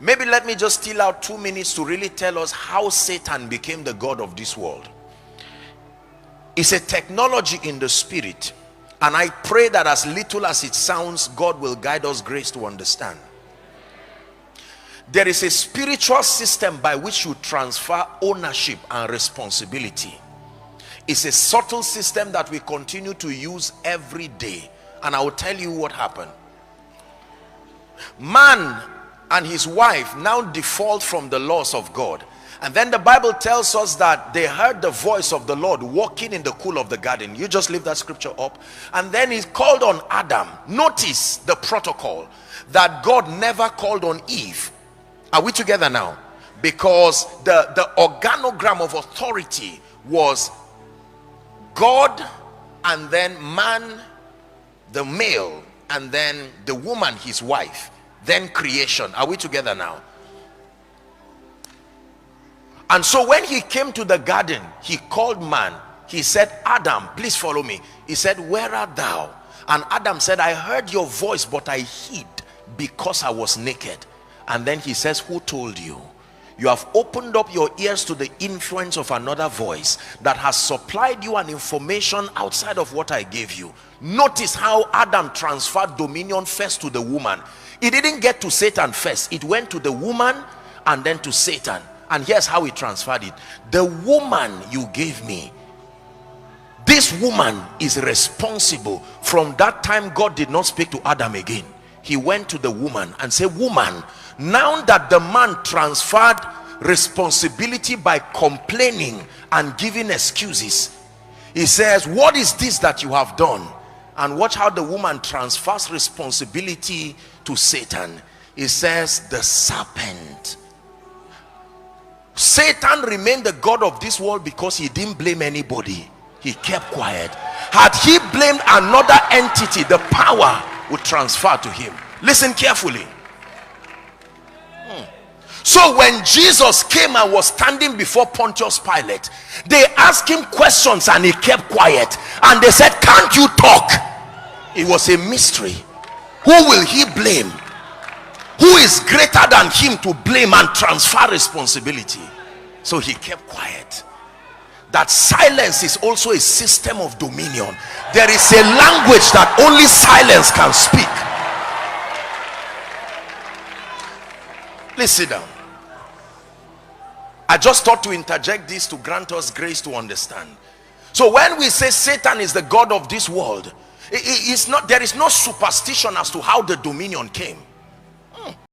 Maybe let me just steal out 2 minutes to really tell us how Satan became the god of this world. It's a technology in the spirit, and I pray that as little as it sounds, God will guide us grace to understand. There is a spiritual system by which you transfer ownership and responsibility. It's a subtle system that we continue to use every day, and I will tell you what happened. Man and his wife now default from the laws of God, and then the Bible tells us that they heard the voice of the Lord walking in the cool of the garden. You just leave that scripture up. And then he called on Adam. Notice the protocol that God never called on Eve. Are we together now? Because the organogram of authority was God, and then man, the male, and then the woman, his wife, then creation. Are we together now? And so when he came to the garden, he called man. He said, Adam, please follow me. He said, where art thou? And Adam said, I heard your voice, but I hid because I was naked. And then he says, who told you? You have opened up your ears to the influence of another voice that has supplied you an information outside of what I gave you. Notice how Adam transferred dominion first to the woman. It didn't get to Satan first. It went to the woman and then to Satan. And here's how he transferred it. The woman you gave me, this woman is responsible. From that time, God did not speak to Adam again. He went to the woman and said, woman, now that the man transferred responsibility by complaining and giving excuses, he says, what is this that you have done? And watch how the woman transfers responsibility to Satan. He says, the serpent. Satan remained the god of this world because he didn't blame anybody. He kept quiet. Had he blamed another entity, the power would transfer to him. Listen carefully. So when Jesus came and was standing before Pontius Pilate, they asked him questions and he kept quiet. And they said, can't you talk? It was a mystery. Who will he blame? Who is greater than him to blame and transfer responsibility? So he kept quiet. That silence is also a system of dominion. There is a language that only silence can speak. Please sit down. I just thought to interject this to grant us grace to understand. So when we say Satan is the god of this world, it's not, there is no superstition as to how the dominion came.